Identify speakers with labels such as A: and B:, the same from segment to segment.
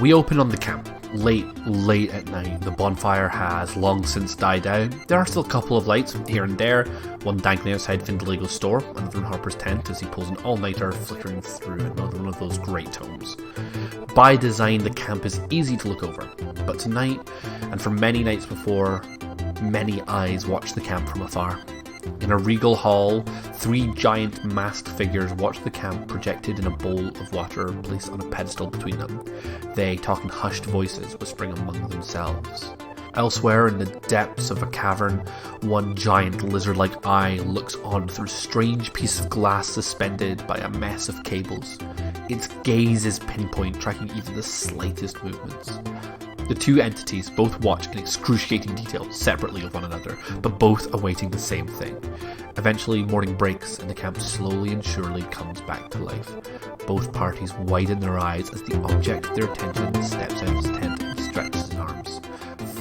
A: We open on the camp, late at night. The bonfire has long since died out. There are still a couple of lights here and there, one dangling outside Vindaligo's store, another in Harper's tent as he pulls an all-nighter flickering through another one of those great tomes. By design, the camp is easy to look over, but tonight, and for many nights before, many eyes watch the camp from afar. In a regal hall, 3 giant masked figures watch the camp projected in a bowl of water placed on a pedestal between them. They talk in hushed voices, whispering among themselves. Elsewhere, in the depths of a cavern, one giant lizard-like eye looks on through a strange piece of glass suspended by a mess of cables. Its gaze is pinpoint, tracking even the slightest movements. The 2 entities both watch in excruciating detail, separately of one another, but both awaiting the same thing. Eventually, morning breaks, and the camp slowly and surely comes back to life. Both parties widen their eyes as the object of their attention steps out of his tent and stretches his arms.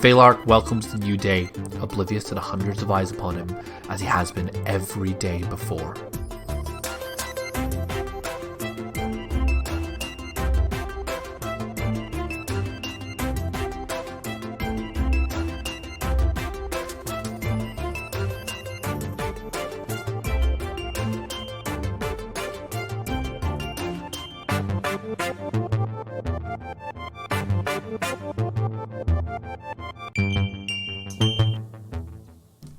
A: Faelark welcomes the new day, oblivious to the hundreds of eyes upon him, as he has been every day before.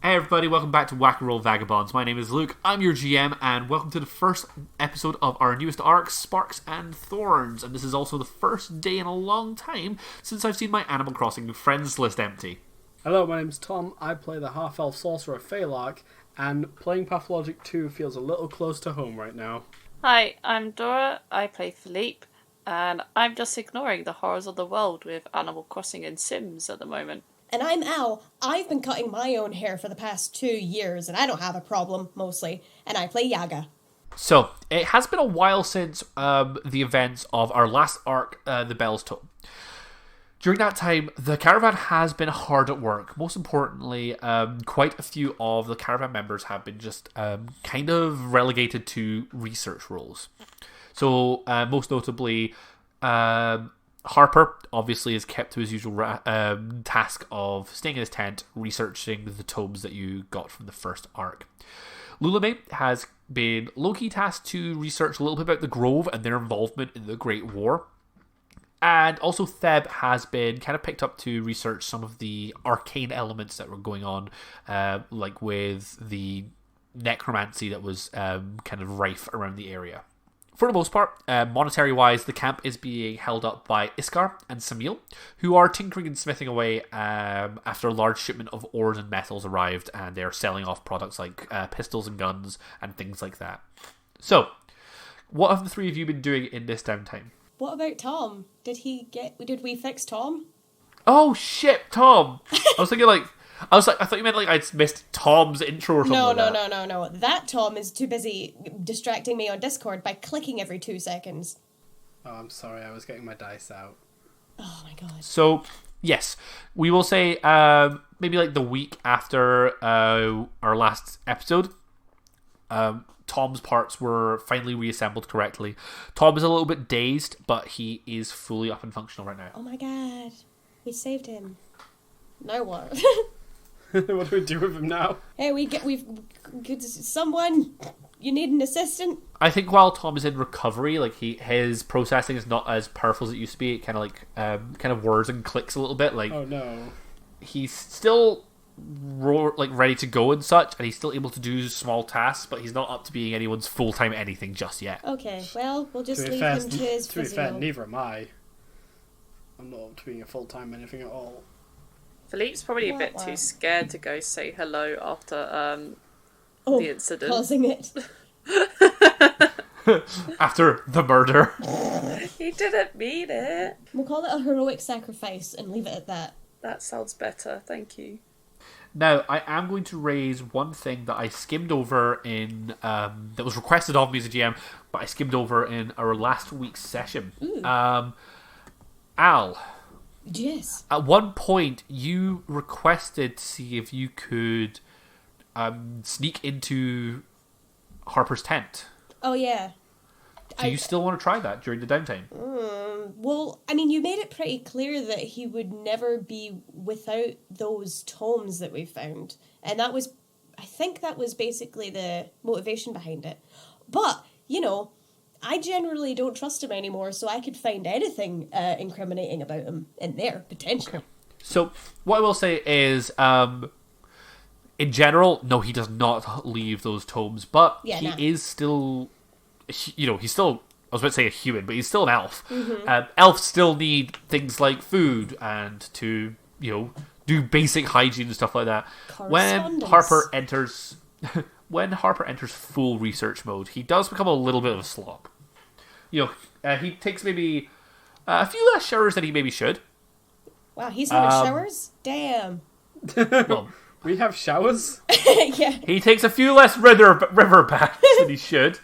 A: Hey everybody, welcome back to Whack and Roll Vagabonds. My name is Luke, I'm your GM, and welcome to the first episode of our newest arc, Sparks and Thorns. And this is also the first day in a long time since I've seen my Animal Crossing friends list empty.
B: Hello, my name's Tom. I play the half-elf sorcerer Faelark, and playing Pathologic 2 feels a little close to home right now.
C: Hi, I'm Dora. I play Phillipe, and I'm just ignoring the horrors of the world with Animal Crossing and Sims at the moment.
D: And I'm Al. I've been cutting my own hair for the past 2 years, and I don't have a problem, mostly. And I play Yaga.
A: So, it has been a while since the events of our last arc, The Bell's Tome. During that time, the caravan has been hard at work. Most importantly, quite a few of the caravan members have been just kind of relegated to research roles. So, most notably, Harper obviously is kept to his usual task of staying in his tent, researching the tomes that you got from the first arc. Lulame has been low-key tasked to research a little bit about the Grove and their involvement in the Great War. And also Theb has been kind of picked up to research some of the arcane elements that were going on, like with the necromancy that was kind of rife around the area. For the most part, monetary-wise, the camp is being held up by Iskar and Samil, who are tinkering and smithing away after a large shipment of ores and metals arrived, and they're selling off products like pistols and guns and things like that. So, what have the 3 of you been doing in this downtime?
D: What about Tom? Did we fix Tom?
A: Oh shit, Tom! I thought you meant like I'd missed Tom's intro or something.
D: No. That Tom is too busy distracting me on Discord by clicking every 2 seconds.
B: Oh, I'm sorry, I was getting my dice out.
D: Oh my god.
A: So, yes, we will say maybe like the week after our last episode, Tom's parts were finally reassembled correctly. Tom is a little bit dazed, but he is fully up and functional right now.
D: Oh my god. We saved him. Now what?
B: What do we do with him now?
D: Hey, someone, you need an assistant?
A: I think while Tom is in recovery, like his processing is not as powerful as it used to be. It kind of whirs and clicks a little bit. Like,
B: oh no,
A: he's still ready to go and such, and he's still able to do small tasks, but he's not up to being anyone's full-time anything just yet.
D: Okay, well, we'll just leave him to his physio.
B: To be fair, neither am I. I'm not up to being a full-time anything at all.
C: Philippe's probably a bit too scared to go say hello after the incident.
D: Causing it.
A: After the murder.
C: He didn't mean it.
D: We'll call it a heroic sacrifice and leave it at that.
C: That sounds better, thank you.
A: Now, I am going to raise one thing that I skimmed over in that was requested of me as a GM, but I skimmed over in our last week's session. Al.
D: Yes.
A: At one point, you requested to see if you could sneak into Harper's tent.
D: Oh, yeah.
A: Do you still want to try that during the downtime?
D: Well, I mean, you made it pretty clear that he would never be without those tomes that we found. And I think that was basically the motivation behind it. But, I generally don't trust him anymore, so I could find anything incriminating about him in there, potentially.
A: Okay. So, what I will say is, in general, no, he does not leave those tomes, but is still, he's still, I was about to say a human, but he's still an elf.
D: Mm-hmm.
A: Elves still need things like food and to, do basic hygiene and stuff like that. When Harper enters full research mode, he does become a little bit of a slob. He takes maybe a few less showers than he maybe should.
D: Wow, he's having showers? Damn.
A: Well,
B: We have showers?
D: Yeah.
A: he takes a few less river baths than he should.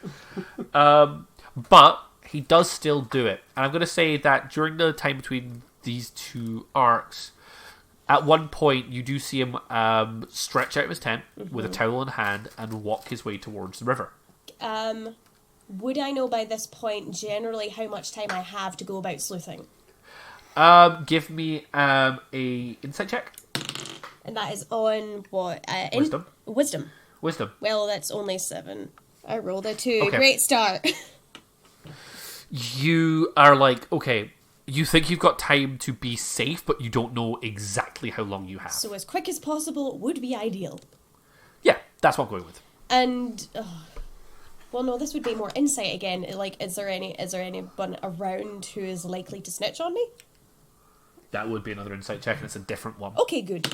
A: But he does still do it. And I'm going to say that during the time between these two arcs, at one point you do see him stretch out of his tent with a towel in hand and walk his way towards the river.
D: Would I know by this point generally how much time I have to go about sleuthing?
A: Give me a insight check.
D: And that is on what?
A: Wisdom.
D: Wisdom. Well, that's only 7. I rolled a 2.
A: Okay.
D: Great start.
A: You are like, okay, you think you've got time to be safe, but you don't know exactly how long you have.
D: So as quick as possible would be ideal.
A: Yeah, that's what I'm going with.
D: And well, no, this would be more insight again. Like, is there anyone around who is likely to snitch on me?
A: That would be another insight check, and it's a different one.
D: Okay, good.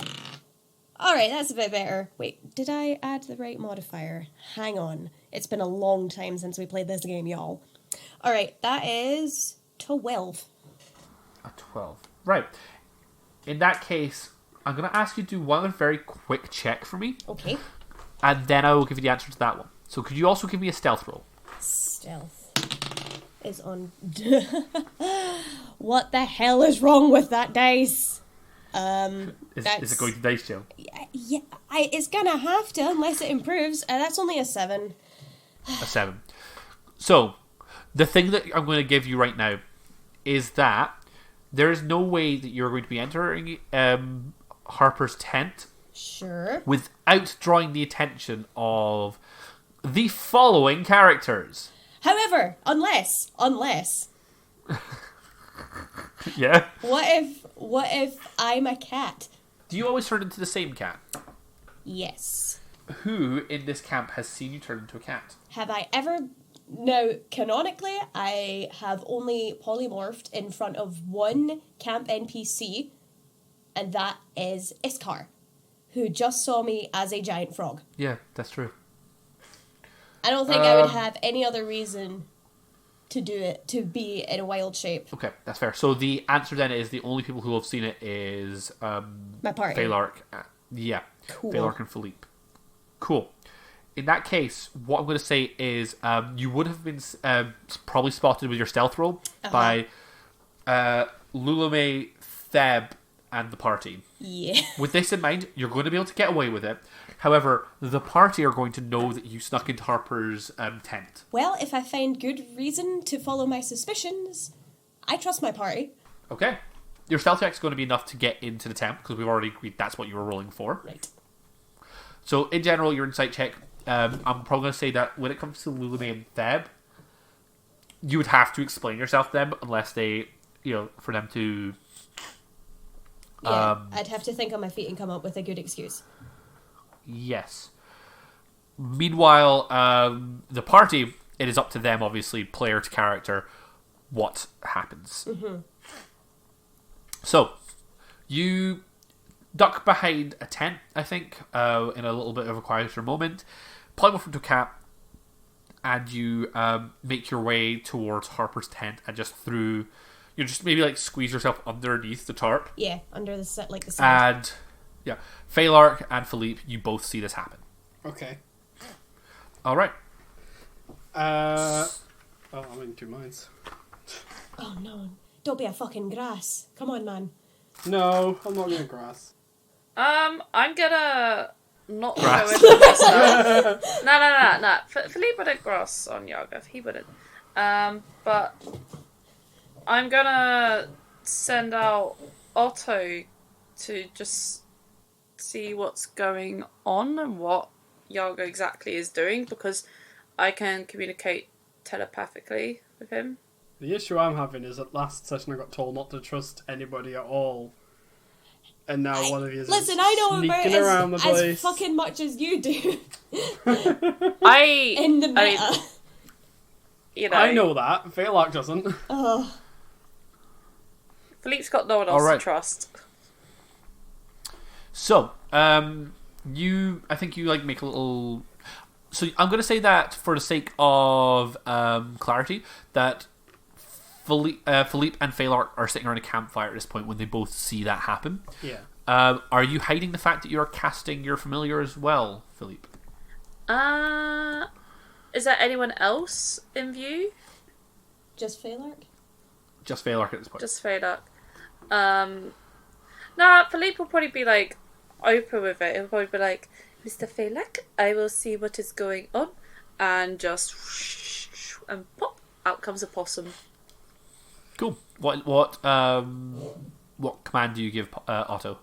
D: Alright, that's a bit better. Wait, did I add the right modifier? Hang on. It's been a long time since we played this game, y'all. Alright, that is 12.
A: A 12. Right. In that case, I'm going to ask you to do one very quick check for me.
D: Okay.
A: And then I will give you the answer to that one. So could you also give me a stealth roll?
D: Stealth is on... What the hell is wrong with that dice?
A: Is it going to dice jail?
D: Yeah, it's gonna have to unless it improves. That's only a 7.
A: A 7. So, the thing that I'm going to give you right now is that there is no way that you're going to be entering Harper's tent
D: Sure.
A: without drawing the attention of the following characters.
D: However, unless
A: Yeah.
D: what if I'm a cat?
A: Do you always turn into the same cat?
D: Yes.
A: Who in this camp has seen you turn into a cat?
D: Have I ever... Now, canonically, I have only polymorphed in front of one camp NPC, and that is Iskar, who just saw me as a giant frog.
A: Yeah, that's true.
D: I don't think I would have any other reason to do it, to be in a wild shape.
A: Okay, that's fair. So the answer then is the only people who have seen it is
D: My party.
A: Faelark. Yeah,
D: Cool.
A: Faelark and Phillipe. Cool. In that case, what I'm going to say is you would have been probably spotted with your stealth roll by Lulame, Theb, and the party.
D: Yeah.
A: With this in mind, you're going to be able to get away with it. However, the party are going to know that you snuck into Harper's tent.
D: Well, if I find good reason to follow my suspicions, I trust my party.
A: Okay. Your stealth check is going to be enough to get into the tent, because we've already agreed that's what you were rolling for.
D: Right.
A: So, in general, your insight check, I'm probably going to say that when it comes to Lulame and Theb, you would have to explain yourself to them, unless they, for them to...
D: Yeah, I'd have to think on my feet and come up with a good excuse.
A: Yes. Meanwhile, the party, it is up to them, obviously, player to character, what happens.
D: Mm-hmm.
A: So, you duck behind a tent, I think, in a little bit of a quieter moment, plug into a cat, and you make your way towards Harper's tent, and just through... You just maybe squeeze yourself underneath the tarp.
D: Yeah, under the set, the sand.
A: And, yeah, Faelark and Phillipe, you both see this happen.
B: Okay.
A: All right.
B: I'm in 2 minds.
D: Oh no, don't be a fucking grass. Come on, man.
B: No, I'm not gonna grass.
C: I'm gonna not go into myself. No. Phillipe wouldn't grass on Yaga. He wouldn't. But I'm gonna send out Otto to just see what's going on and what Yaga exactly is doing, because I can communicate telepathically with him.
B: The issue I'm having is that last session I got told not to trust anybody at all. And now one of you is
D: Listen, I know about
B: sneaking around the
D: as
B: place.
D: fucking much as you do.
C: I
D: In the meta.
C: I mean, you know,
B: I know that. Faelark doesn't.
D: Oh.
C: Philippe's got no one else
A: Alright.
C: to trust.
A: So, I think you make a little. So I'm going to say that for the sake of clarity, that Phillipe and Faelark are sitting around a campfire at this point when they both see that happen.
B: Yeah.
A: Are you hiding the fact that you're casting your familiar as well, Phillipe?
C: Is there anyone else in view?
D: Just Faelark?
A: Just Faelark at this point.
C: Just Faelark. Nah, Phillipe will probably be open with it. He'll probably be like, Mr. Faelark, I will see what is going on, and just and pop, out comes a possum.
A: Cool. What command do you give Otto?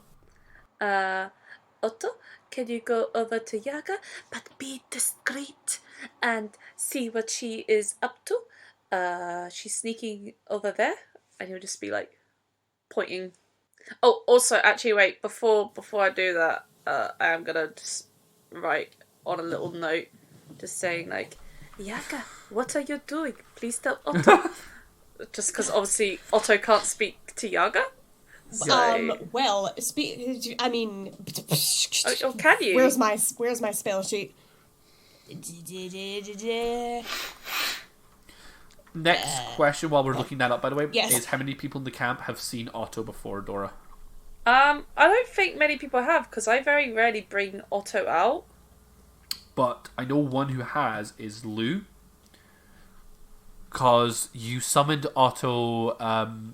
C: Otto, can you go over to Yaga, but be discreet and see what she is up to? She's sneaking over there, and he'll just be pointing. Oh, also, actually, wait, before I do that, I am gonna just write on a little note, just saying Yaga, what are you doing? Please tell Otto. Just because obviously Otto can't speak to Yaga. So...
D: Well, I mean...
C: Oh, can you?
D: Where's my spell sheet?
A: Next question, while we're looking that up, by the way,
D: Yes.
A: is how many people in the camp have seen Otto before, Dora?
C: I don't think many people have, because I very rarely bring Otto out.
A: But I know one who has is Lou. Because you summoned Otto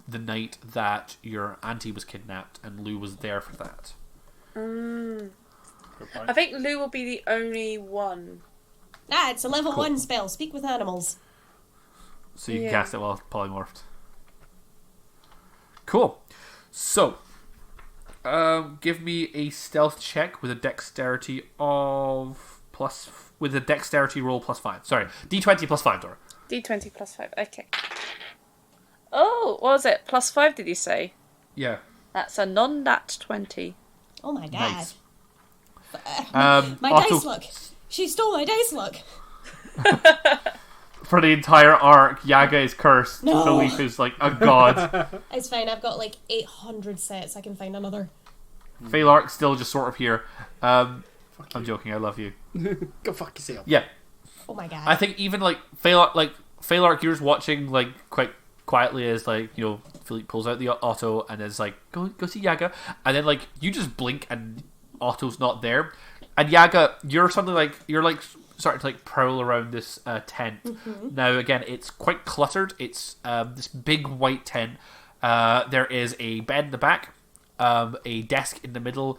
A: the night that your auntie was kidnapped, and Lou was there for that.
C: I think Lou will be the only one.
D: It's a level
A: Cool.
D: 1 spell. Speak with animals.
A: So you can
C: Yeah.
A: cast it while polymorphed. Cool. So, give me a stealth check with a dexterity of with a dexterity roll +5. Sorry, D20 +5, Dora.
C: D20 +5, okay. Oh, what was it? +5, did you say?
A: Yeah.
C: That's a non-nat 20.
D: Oh my god.
A: Nice.
D: My
A: Otto,
D: dice luck. She stole my dice luck.
A: for the entire arc, Yaga is cursed.
D: No.
A: Phillipe is like a god.
D: It's fine. I've got 800 sets. I can find another.
A: Faelark still just sort of here. I'm joking. I love you.
B: Go fuck yourself.
A: Yeah.
D: Oh my god.
A: I think even Faelark, you're just watching quite quietly as Phillipe pulls out the Otto and is go see Yaga, and then you just blink and Otto's not there, and Yaga, you're something you're starting to prowl around this tent.
D: Mm-hmm.
A: Now again, it's quite cluttered. It's this big white tent. There is a bed in the back, a desk in the middle,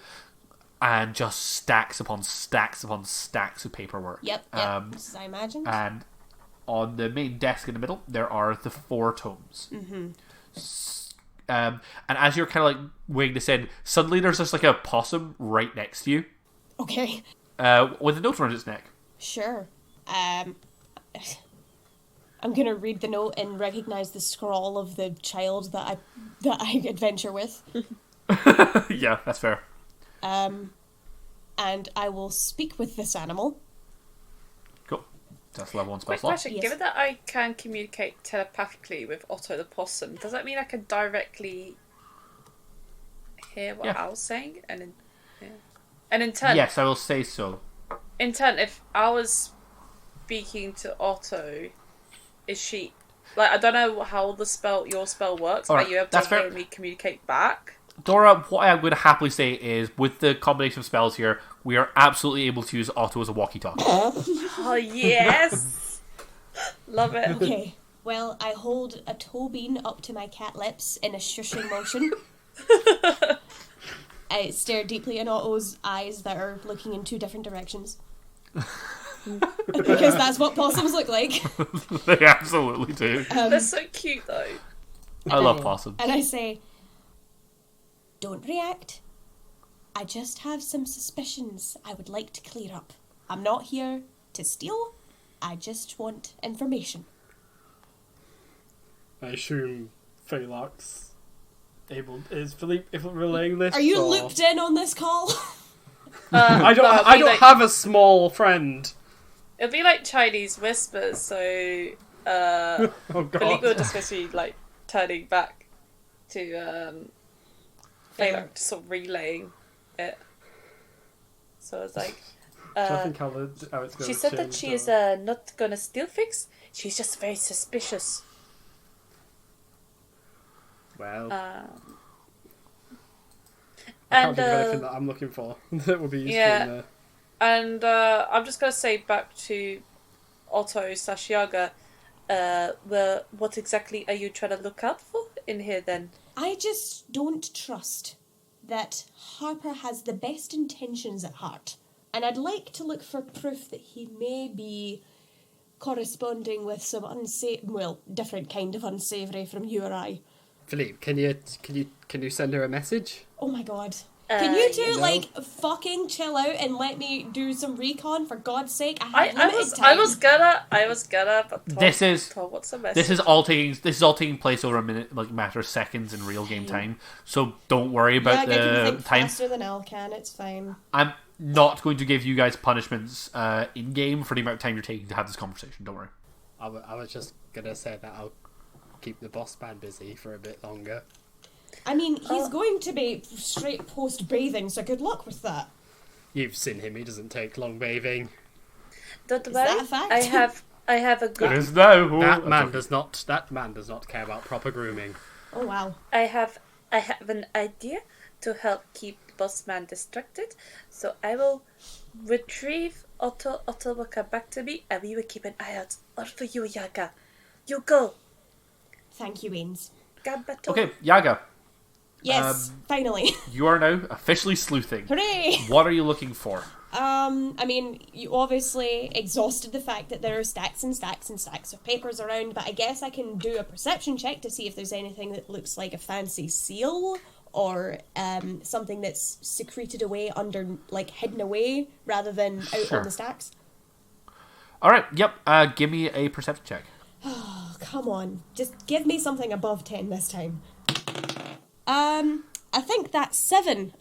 A: and just stacks upon stacks upon stacks of paperwork.
D: Yep. As I imagined.
A: And on the main desk in the middle, there are the 4 tomes.
D: Mm-hmm.
A: And as you're kind of weighing this in, suddenly there's just a possum right next to you,
D: Okay.
A: with a note around its neck.
D: Sure. I'm gonna read the note and recognize the scrawl of the child that I adventure with.
A: Yeah, that's fair.
D: And I will speak with this animal.
A: Cool. That's level 1 spell
C: Quick
A: slot.
C: question,
D: Yes.
C: given that I can communicate telepathically with Otto the possum, does that mean I can directly hear what
A: Yeah.
C: Al's saying? And in turn,
A: Yes, I will say so.
C: in turn, if I was speaking to Otto, is she... I don't know how your spell works.
A: Alright,
C: Are you able
A: that's
C: to hear
A: fair.
C: me communicate back?
A: Dora, what I'm going to happily say is, with the combination of spells here, we are absolutely able to use Otto as a walkie-talkie.
C: Oh, yes! Love it.
D: Okay. Well, I hold a toe bean up to my cat lips in a shushing motion. I stare deeply in Otto's eyes that are looking in 2 different directions. Because that's what possums look like.
A: They absolutely do.
C: They're so cute, though.
A: I love possums.
D: And I say, don't react. I just have some suspicions I would like to clear up. I'm not here to steal. I just want information.
B: I assume Faelark's is Phillipe relaying this?
D: Are you
B: or...
D: looped in on this call?
B: I don't have a small friend.
C: It'll be like Chinese whispers, so
B: Oh
C: Phillipe will
B: god.
C: just be like turning back to Faelark, just sort of relaying it. So it's like,
B: I think how it's going
C: she said that she is not gonna steal things. She's just very suspicious.
B: Well, I
C: And
B: can't think of anything that I'm looking for that would be useful in there.
C: And I'm just gonna say back to Otto / Yaga, well, what exactly are you trying to look out for in here then?
D: I just don't trust that Harper has the best intentions at heart. And I'd like to look for proof that he may be corresponding with some different kind of unsavoury from you or I.
B: Phillipe, can you send her a message?
D: Oh my god. Can you two,
B: no.
D: fucking chill out and let me do some recon, for God's sake?
C: I was gonna, but Tom, what's the message?
A: This is all taking place over a minute, like matter of seconds in real game time. So don't worry about
D: I can
A: the
D: think
A: time.
D: faster than Al can, it's fine.
A: I'm not going to give you guys punishments in game for the amount of time you're taking to have this conversation. Don't worry.
B: I was just gonna say that I'll keep the boss man busy for a bit longer.
D: I mean, he's going to be straight post-bathing, so good luck with that.
B: You've seen him; he doesn't take long bathing.
C: Don't
D: Is
C: worry,
D: that a fact?
C: I have a good.
A: It is now.
B: That man does not care about proper grooming.
D: Oh wow.
C: I have an idea to help keep the boss man distracted. So I will retrieve Otto. Otto will come back to me, and we will keep an eye out. All for you, Yaga. You go.
D: Thank you, Ains.
C: Gambato.
A: Okay, Yaga,
D: Yes, finally.
A: you are now officially sleuthing.
D: Hooray!
A: What are you looking for?
D: I mean, you obviously exhausted the fact that there are stacks and stacks and stacks of papers around, but I guess I can do a perception check to see if there's anything that looks like a fancy seal or something that's secreted away under, hidden away rather than out
A: Sure.
D: on the stacks.
A: All right. Yep. Give me a perception check.
D: Oh, come on. Just give me something above 10 this time. I think that's 7.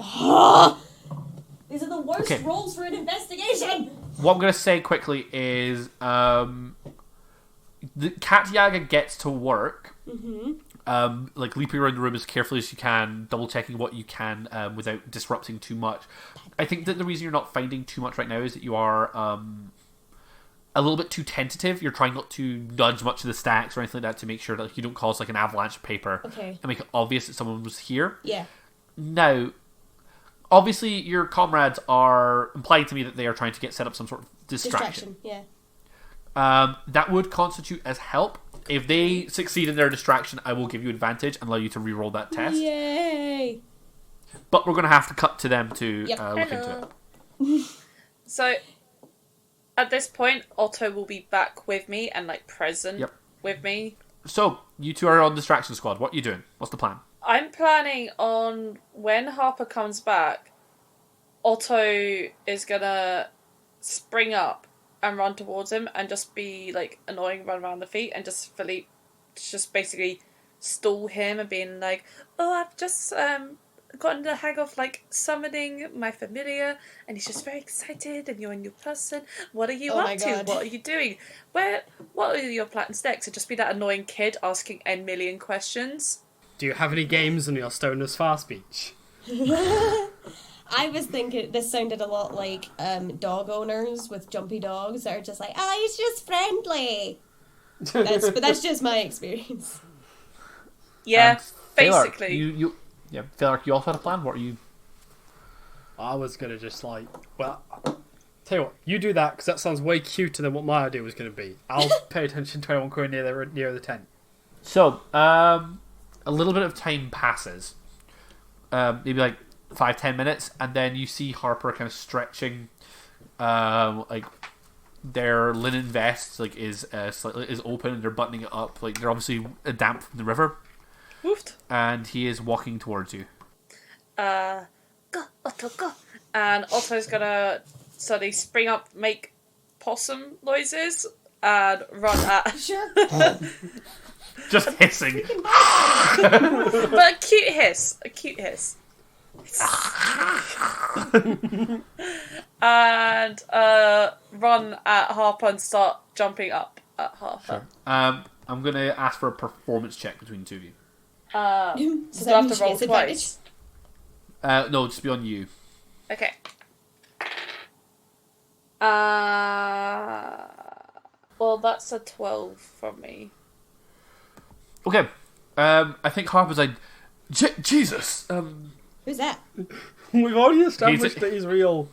D: These are the worst
A: Okay.
D: rolls for an investigation!
A: What I'm going to say quickly is the Cat Yaga gets to work. Leaping around the room as carefully as you can, double checking what you can without disrupting too much. I think that the reason you're not finding too much right now is that you are a little bit too tentative. You're trying not to nudge much of the stacks or anything like that to make sure that you don't cause an avalanche of paper
D: Okay.
A: and make it obvious that someone was here.
D: Yeah.
A: Now, obviously, your comrades are implying to me that they are trying to set up some sort of distraction.
D: Yeah.
A: That would constitute as help. If they succeed in their distraction, I will give you advantage and allow you to re-roll that test.
D: Yay!
A: But we're going to have to cut to them to
D: Yep.
A: look into it.
C: Hello. So, at this point, Otto will be back with me and present
A: Yep.
C: with me.
A: So, you two are on distraction squad. What are you doing? What's the plan?
C: I'm planning on when Harper comes back, Otto is gonna spring up and run towards him and just be annoying, run around the feet, and just Phillipe just basically stall him and being like, "Oh, I've just gotten the hang of summoning my familiar, and he's just very excited, and you're a new person. What are you
D: Oh my
C: up to?
D: God.
C: What are you doing? What are your plans next?" And just be that annoying kid asking N million questions.
B: Do you have any games on your Stoner's Far speech?
D: I was thinking this sounded a lot like dog owners with jumpy dogs that are just like, oh, he's just friendly. But that's just my experience.
C: Yeah,
A: Faelark,
C: basically.
A: Faelark, you also had a plan? What are you...
B: I was gonna just tell you what, you do that because that sounds way cuter than what my idea was gonna be. I'll pay attention to anyone going near the tent.
A: So, a little bit of time passes. Maybe 5-10 minutes, and then you see Harper kind of stretching, their linen vest is open and they're buttoning it up. They're obviously damp from the river.
B: Woofed.
A: and he is walking towards you.
C: Go, Otto, go. And Otto's gonna suddenly spring up, make possum noises, and run at.
D: Sure.
A: Just hissing.
C: But a cute hiss. A cute hiss. And run at Harper and start jumping up at Harper.
A: I'm going to ask for a performance check between the two of you.
C: So do I have to roll twice?
A: No, just be on you.
C: Okay. Well, that's a 12 from me.
A: Okay. I think Harper's like, Jesus.
D: Who's that?
B: We've already established that he's real.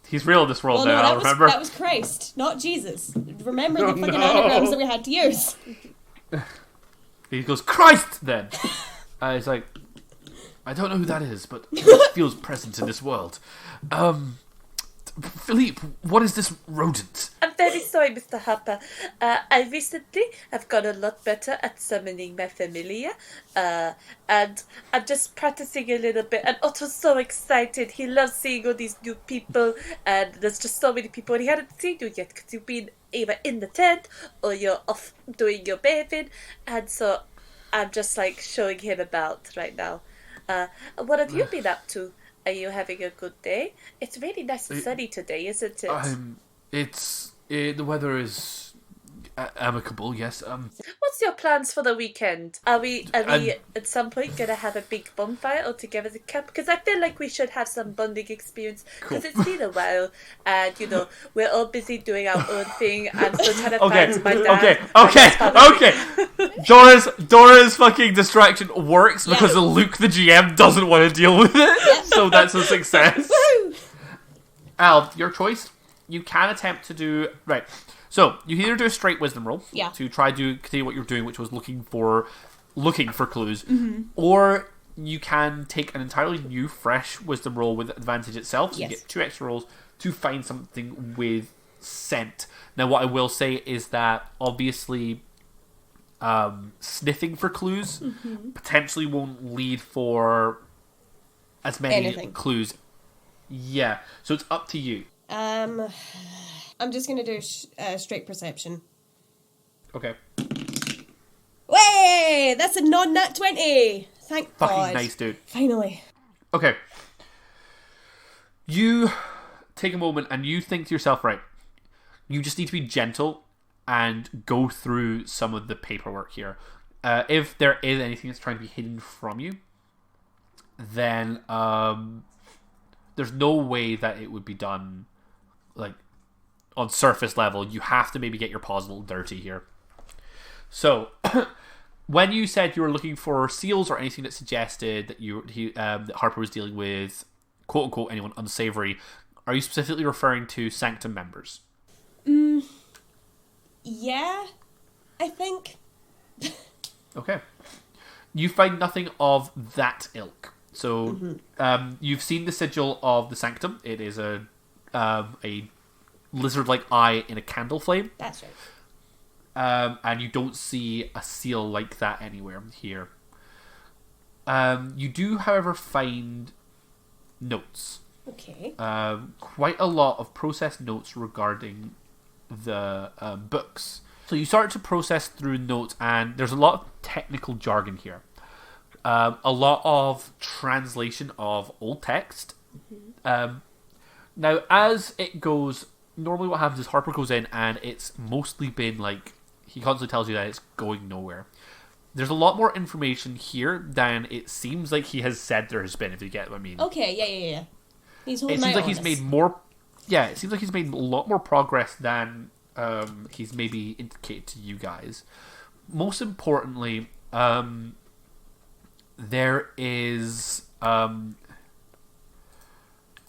A: He's real in this world
D: Well,
A: now,
D: no,
A: I'll remember.
D: that was Christ, not Jesus. Remember the fucking anagrams that we had to use.
A: He goes, Christ, then. He's like, I don't know who that is, but he feels present in this world. Phillipe, what is this rodent?
C: I'm very sorry, Mr. Harper. I recently have got a lot better at summoning my familia. And I'm just practicing a little bit. And Otto's so excited. He loves seeing all these new people. And there's just so many people. And he hadn't seen you yet because you've been either in the tent or you're off doing your bathing. And so I'm just like showing him about right now. What have you been up to? Are you having a good day? It's really nice and sunny today, isn't it?
A: The weather is amicable, yes.
C: What's your plans for the weekend? Are we at some point gonna have a big bonfire all together as a camp? Because I feel like we should have some bonding experience. Because it's been a while, and we're all busy doing our own thing. I'm still trying to find my dad.
A: Okay. Dora's fucking distraction works because Luke, the GM, doesn't want to deal with it. So that's a success. Al, your choice. You can attempt to do right. So you either do a straight wisdom roll to try to continue what you're doing, which was looking for clues, or you can take an entirely new, fresh wisdom roll with advantage itself. So you get 2 extra rolls to find something with scent. Now, what I will say is that obviously, sniffing for clues potentially won't lead for as many clues. Yeah, so it's up to you.
D: I'm just going to do straight perception.
A: Okay.
D: Way! That's a non-nat 20! Thank God.
A: Fucking nice, dude.
D: Finally.
A: Okay. You take a moment and you think to yourself, right, you just need to be gentle and go through some of the paperwork here. If there is anything that's trying to be hidden from you, then there's no way that it would be done like on surface level. You have to maybe get your paws a little dirty here. So when you said you were looking for seals or anything that suggested that that Harper was dealing with quote unquote anyone unsavory, are you specifically referring to Sanctum members?
D: Yeah, I think.
A: Okay. You find nothing of that ilk. So you've seen the sigil of the Sanctum. It is a lizard-like eye in a candle flame.
D: That's right.
A: And you don't see a seal like that anywhere here. You do, however, find notes.
D: Okay.
A: Quite a lot of processed notes regarding the books. So you start to process through notes, and there's a lot of technical jargon here. A lot of translation of old text. Now, as it goes, normally what happens is Harper goes in and it's mostly been like, he constantly tells you that it's going nowhere. There's a lot more information here than it seems like he has said there has been, if you get what I mean.
D: Okay, yeah. He's holding
A: it seems like he's made more... Yeah, it seems like he's made a lot more progress than he's maybe indicated to you guys. Most importantly, there is...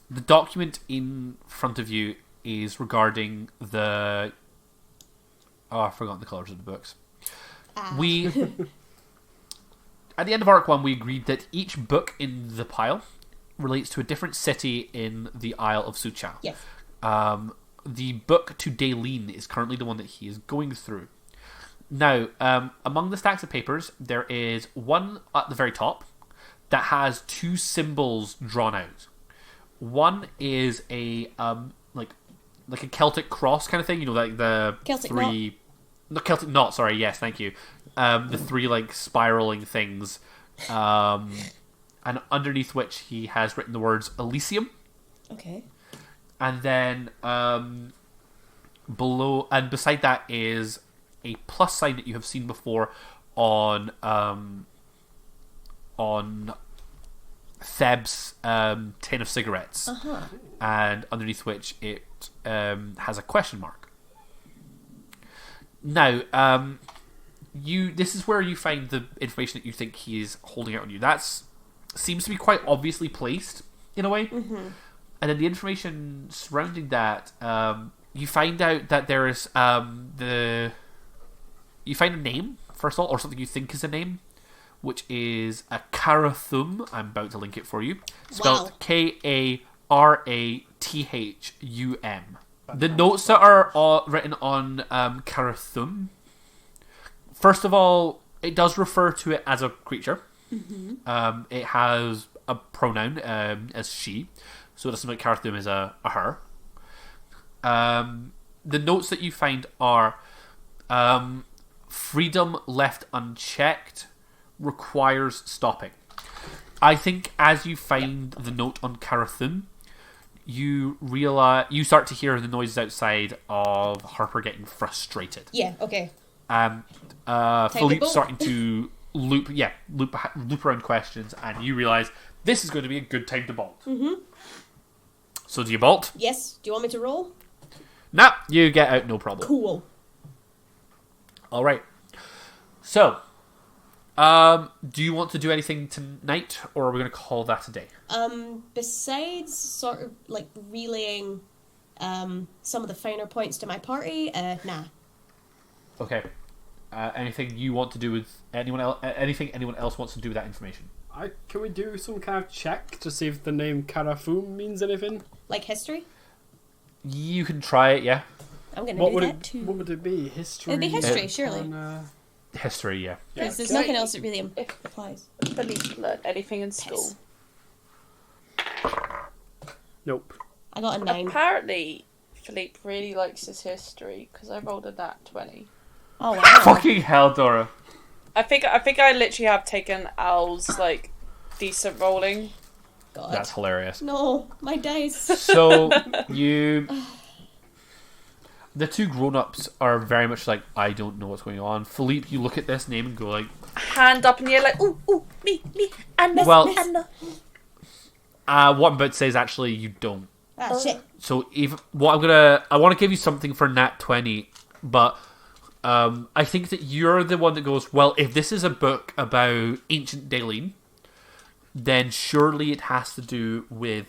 A: the document in front of you is regarding the... Oh, I've forgotten the colours of the books. We... At the end of Arc 1, we agreed that each book in the pile relates to a different city in the Isle of Suchao.
D: Yes.
A: The book to Daylene is currently the one that he is going through. Now, among the stacks of papers, there is one at the very top that has two symbols drawn out. One is a like a Celtic cross kind of thing, like the
D: Celtic
A: three, no, Celtic knot. Sorry, yes, thank you. The three like spiraling things, and underneath which he has written the words Elysium.
D: Okay.
A: And then below and beside that is a plus sign that you have seen before on Theb's tin of cigarettes, and underneath which it has a question mark. Now, this is where you find the information that you think he is holding out on you. That seems to be quite obviously placed in a way. Mm-hmm. And then the information surrounding that, you find out that there is you find a name first of all, or something you think is a name, which is a Karathum. I'm about to link it for you. Spelled Karathum. The notes that are all written on Karathum. First of all, it does refer to it as a creature. Mm-hmm. It has a pronoun as she, so it doesn't make Karathum is a her. The notes that you find are freedom left unchecked requires stopping. I think as you find the note on Karathum, you start to hear the noises outside of Harper getting frustrated.
D: Yeah, okay.
A: Phillipe starting to loop around questions, and you realise this is going to be a good time to bolt. Mm-hmm. So do you bolt?
D: Yes. Do you want me to roll?
A: Nah, you get out, no problem.
D: Cool.
A: All right. So, do you want to do anything tonight, or are we going to call that a day?
D: Besides sort of like relaying some of the finer points to my party, nah.
A: Okay. Anything you want to do with anyone else? Anything anyone else wants to do with that information?
B: Can we do some kind of check to see if the name Karafum means anything?
D: Like history?
A: You can try it, yeah.
D: I'm going to do that too.
B: What would it be? History?
D: It'd be history, surely.
A: History, yeah.
D: Because there's nothing else that really applies.
C: Phillipe learned anything in school.
B: Nope.
D: I got a 9.
C: Apparently, Phillipe really likes his history because I rolled a nat 20.
D: Oh wow!
A: Fucking hell, Dora.
C: I think I literally have taken Al's like decent rolling.
D: God.
A: That's hilarious.
D: No, my dice.
A: So the two grown-ups are very much like, I don't know what's going on. Phillipe, you look at this name and go like,
C: hand up in the air like, ooh, me, Anna,
A: well,
C: Anna.
A: What I'm about to say is actually you don't.
D: Ah, shit.
A: So I want to give you something for nat 20, but I think that you're the one that goes, well, if this is a book about ancient Daleen, then surely it has to do with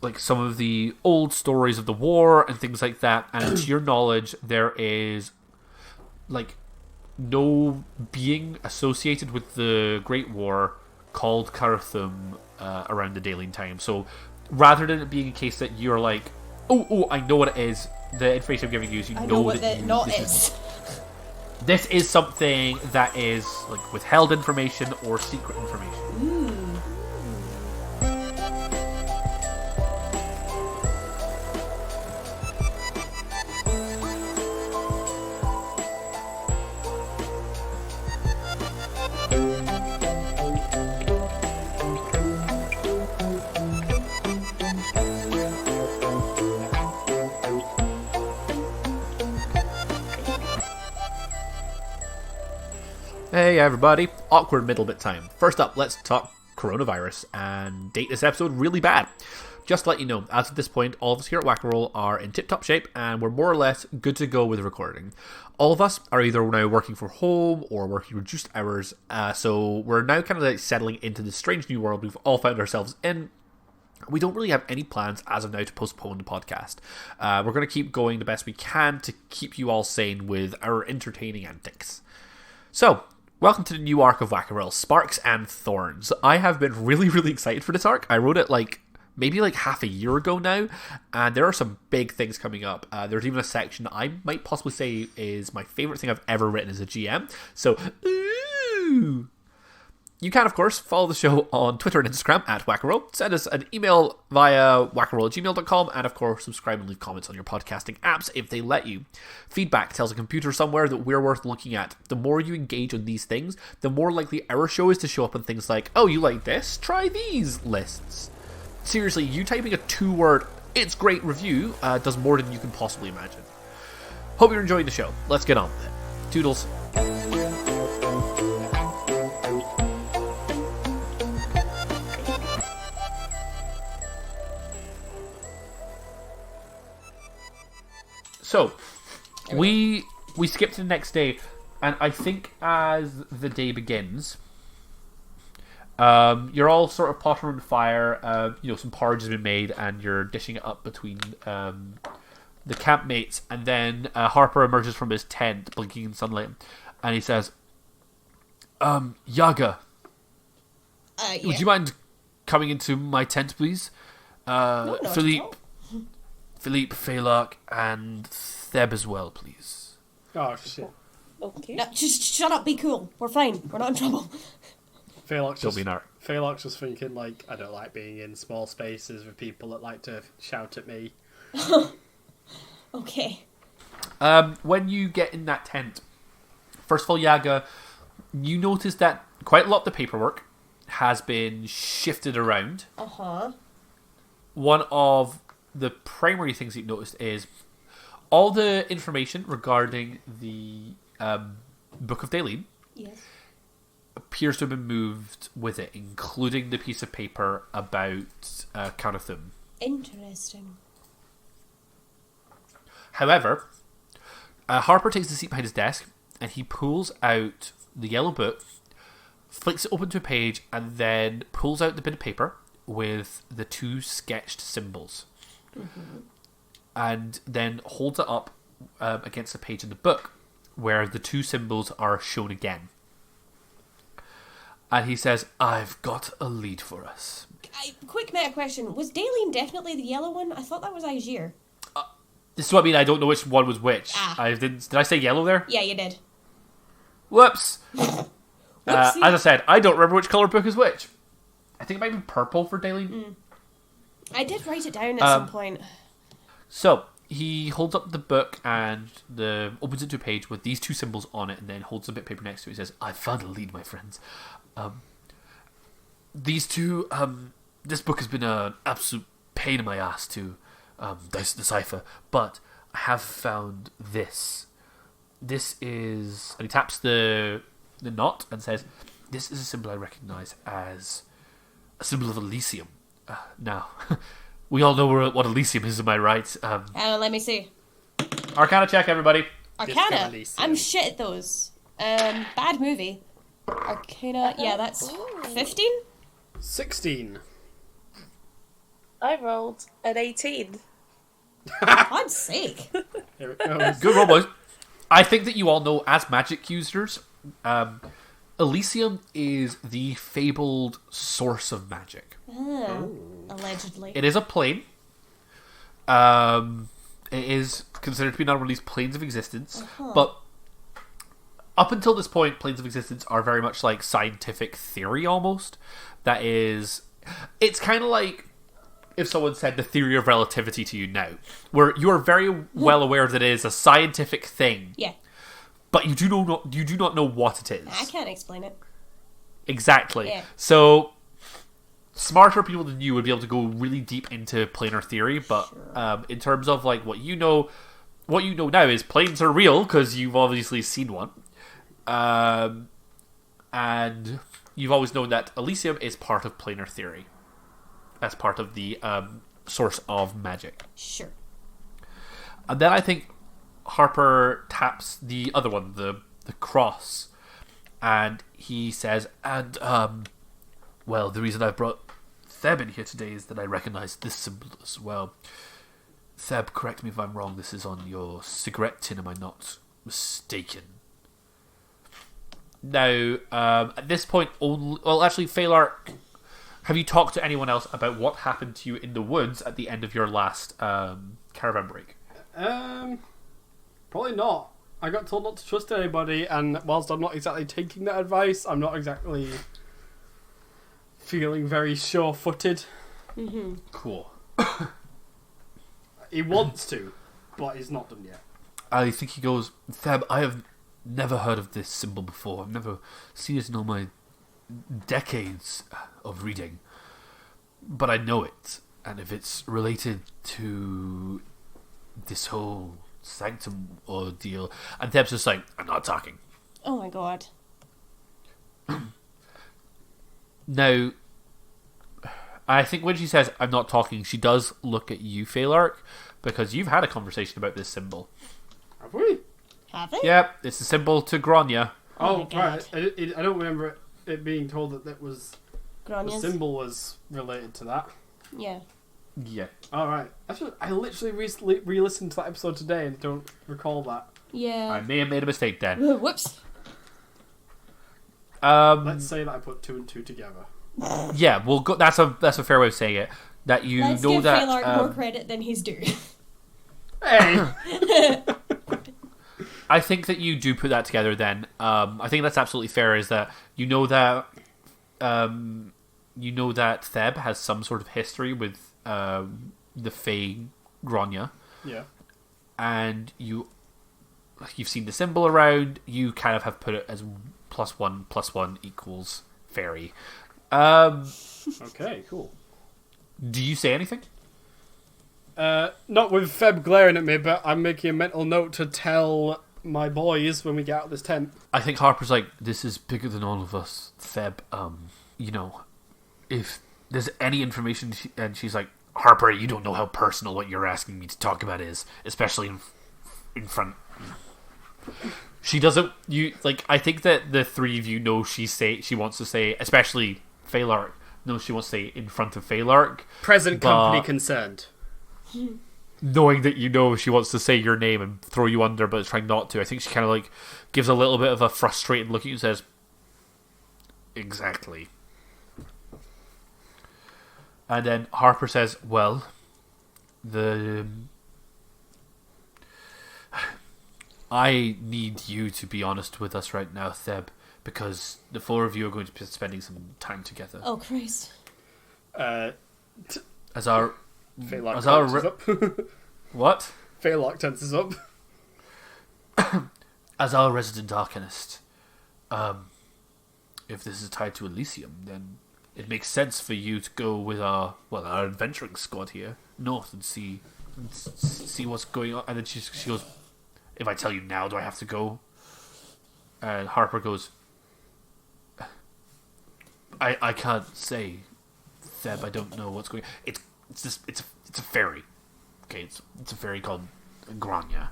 A: like some of the old stories of the war and things like that. And to your knowledge, there is like no being associated with the Great War called Karathum around the Daleen time. So rather than it being a case that you're like, oh, I know what it is, the information I'm giving you is
D: I know what the knot is.
A: This is something that is like withheld information or secret information. Hey everybody, awkward middle bit time. First up, let's talk coronavirus and date this episode really bad. Just to let you know, as of this point, all of us here at Whack-A-Roll are in tip-top shape and we're more or less good to go with recording. All of us are either now working from home or working reduced hours, so we're now kind of like settling into this strange new world we've all found ourselves in. We don't really have any plans as of now to postpone the podcast. We're going to keep going the best we can to keep you all sane with our entertaining antics. So, welcome to the new arc of Whack-A-Roll, Sparks and Thorns. I have been really, really excited for this arc. I wrote it like maybe like half a year ago now, and there are some big things coming up. There's even a section I might possibly say is my favorite thing I've ever written as a GM. So, ooh. You can, of course, follow the show on Twitter and Instagram at Wackaroll. Send us an email via wackaroll@gmail.com, and, of course, subscribe and leave comments on your podcasting apps if they let you. Feedback tells a computer somewhere that we're worth looking at. The more you engage on these things, the more likely our show is to show up on things like, oh, you like this? Try these lists. Seriously, you typing a 2-word, it's great review does more than you can possibly imagine. Hope you're enjoying the show. Let's get on with it. Toodles. So, we skip to the next day, and I think as the day begins, you're all sort of pottering on the fire. Some porridge has been made, and you're dishing it up between the campmates. And then Harper emerges from his tent, blinking in sunlight, and he says, "Yaga,
D: Yeah.
A: would you mind coming into my tent, please?
D: No, not
A: Phillipe,
D: at all.
A: Phillipe, Faelark, and Theb as well, please."
B: Oh, shit.
C: Okay.
D: No, just shut up, be cool. We're fine. We're not in trouble.
B: Faelark's
A: Don't be an art.
B: Faelark's just thinking, like, I don't like being in small spaces with people that like to shout at me.
D: Okay.
A: When you get in that tent, first of all, Yaga, you notice that quite a lot of the paperwork has been shifted around.
D: Uh-huh.
A: One of the primary things you've noticed is all the information regarding the Book of Daleen
D: Yes.
A: appears to have been moved with it, including the piece of paper about Carathum.
D: Interesting.
A: However, Harper takes a seat behind his desk, and he pulls out the yellow book, flicks it open to a page, and then pulls out the bit of paper with the 2 sketched symbols. Mm-hmm. And then holds it up against a page in the book where the 2 symbols are shown again. And he says, "I've got a lead for us."
D: Quick meta question. Was Daleen definitely the yellow one? I thought that was Aegir.
A: This is what I mean. I don't know which one was which.
D: Ah.
A: Did I say yellow there?
D: Yeah, you did.
A: Whoops.
D: Whoopsie.
A: As I said, I don't remember which color book is which. I think it might be purple for Daleen.
D: I did write it down at some point.
A: So he holds up the book and opens it to a page with these 2 symbols on it, and then holds a bit of paper next to it. He says, "I found a lead, my friends. These 2. This book has been an absolute pain in my ass to decipher, but I have found this. This is," and he taps the knot and says, "This is a symbol I recognize as a symbol of Elysium. Now." We all know what Elysium is, am I right?
D: Let me see.
A: Arcana check, everybody.
D: Arcana.
B: Elysium.
D: I'm shit at those. Bad movie. Arcana. Yeah, that's 15?
B: 16.
C: I rolled an 18.
D: For God's sake.
B: Here it goes.
A: Good roll, boys. I think that you all know, as magic users, Elysium is the fabled source of magic.
D: Allegedly.
A: It is a plane. It is considered to be not one of these planes of existence, but up until this point, planes of existence are very much like scientific theory almost. That is, it's kind of like if someone said the theory of relativity to you now, where you are very well aware that it is a scientific thing.
D: Yeah.
A: But you do not know what it is.
D: I can't explain it.
A: Exactly.
D: Yeah.
A: So smarter people than you would be able to go really deep into planar theory, but in terms of like what you know now is planes are real because you've obviously seen one, and you've always known that Elysium is part of planar theory, as part of the source of magic.
D: Sure.
A: And then I think Harper taps the other one, the cross, and he says, and well, the reason I brought Theb in here today is that I recognize this symbol as well. Theb, correct me if I'm wrong, this is on your cigarette tin, am I not mistaken? Now, at this point, Faelark Have you talked to anyone else about what happened to you in the woods at the end of your last caravan break?
B: Probably not. I got told not to trust anybody, and whilst I'm not exactly taking that advice, I'm not exactly feeling very sure-footed.
D: Mm-hmm.
A: Cool.
B: He wants to, but he's not done yet.
A: I think he goes, Theb, I have never heard of this symbol before. I've never seen it in all my decades of reading. But I know it. And if it's related to this whole sanctum ordeal... And Theb's just like, I'm not talking.
D: Oh my god.
A: Now, I think when she says, I'm not talking, she does look at you, Faelark, because you've had a conversation about this symbol.
B: Have we?
D: Have they?
A: Yep, it's a symbol to Grania.
D: Oh my
B: Oh,
D: God.
B: right. I don't remember it being told that was the
D: Granias?
B: symbol was related to that.
D: Yeah.
A: Yeah.
B: All right. I literally re-listened to that episode today and don't recall that.
D: Yeah.
A: I may have made a mistake then.
D: Whoops.
B: Let's say that I put 2 and 2 together.
A: Yeah, well, that's a fair way of saying it. That you
D: Let's
A: know
D: give
A: that
D: Faelark more credit than he's due.
B: Hey!
A: I think that you do put that together. Then I think that's absolutely fair. Is that you know that Theb has some sort of history with the Fae Grania,
B: Yeah.
A: and you've seen the symbol around. You kind of have put it as +1 + 1 = fairy.
B: Okay, cool.
A: Do you say anything?
B: Not with Feb glaring at me, but I'm making a mental note to tell my boys when we get out of this tent.
A: I think Harper's like, this is bigger than all of us, Theb. If there's any information, and she's like, Harper, you don't know how personal what you're asking me to talk about is, especially in front. She doesn't. I think that the three of you know she wants to say, especially Faelark, knows she wants to say in front of Faelark.
B: Present company concerned.
A: Knowing that you know she wants to say your name and throw you under, but trying not to. I think she kind of gives a little bit of a frustrated look at you and says, exactly. And then Harper says, well, I need you to be honest with us right now, Theb, because the 4 of you are going to be spending some time together.
D: Oh, Christ.
A: As our...
B: Faelark
A: as our...
B: tenses up.
A: What?
B: Faelark tenses up.
A: As our resident arcanist, if this is tied to Elysium, then it makes sense for you to go with our adventuring squad here north and see what's going on. And then she goes, if I tell you now, do I have to go? And Harper goes, I can't say, Theb. I don't know what's going on. It's a fairy. Okay, it's a fairy called Grania.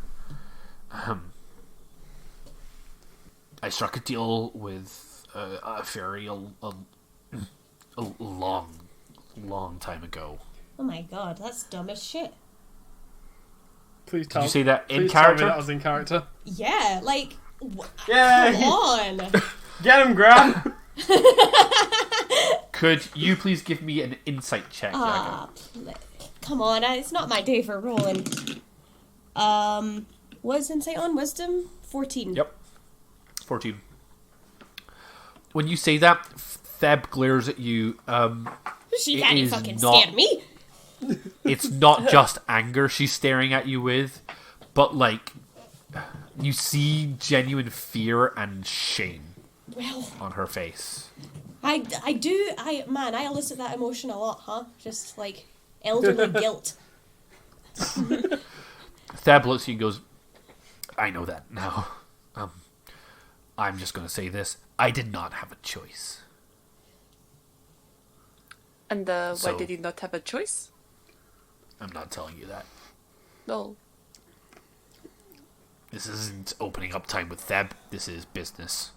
A: I struck a deal with a fairy a long time ago.
D: Oh my god, that's dumb as shit.
B: Please
A: Did you say that in
B: please tell me
A: character?
B: that was in character.
D: Yeah,
B: Yay!
D: come on.
B: Get him, Graham!
A: Could you please give me an insight check, Yaga?
D: Come on, it's not my day for rolling. Was insight on wisdom? 14.
A: Yep. 14. When you say that, Theb glares at you.
D: She
A: It
D: can't
A: is
D: fucking
A: not-
D: stand me.
A: It's not just anger she's staring at you with, but you see genuine fear and shame
D: Well,
A: on her face.
D: I elicit that emotion a lot, huh? Just elderly guilt.
A: Theb looks at you and goes, I know that now. I'm just going to say this. I did not have a choice.
C: And why
A: So-
C: did you not have a choice?
A: I'm not telling you that.
C: No.
A: This isn't opening up time with Theb. This is business.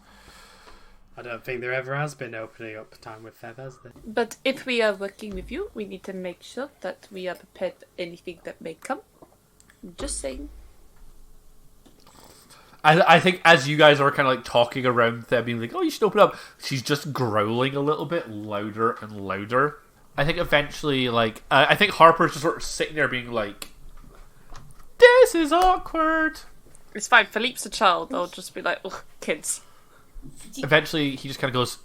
B: I don't think there ever has been opening up time with Feb, has there?
C: But if we are working with you, we need to make sure that we are prepared for anything that may come. Just saying.
A: I think as you guys are kind of like talking around there, being like, "Oh, you should open up," she's just growling a little bit louder and louder. I think eventually, like, I think Harper's just sort of sitting there, being like, "This is awkward."
C: It's fine. Philippe's a child. They'll just be like, ugh, kids.
A: Eventually, he just kind of goes,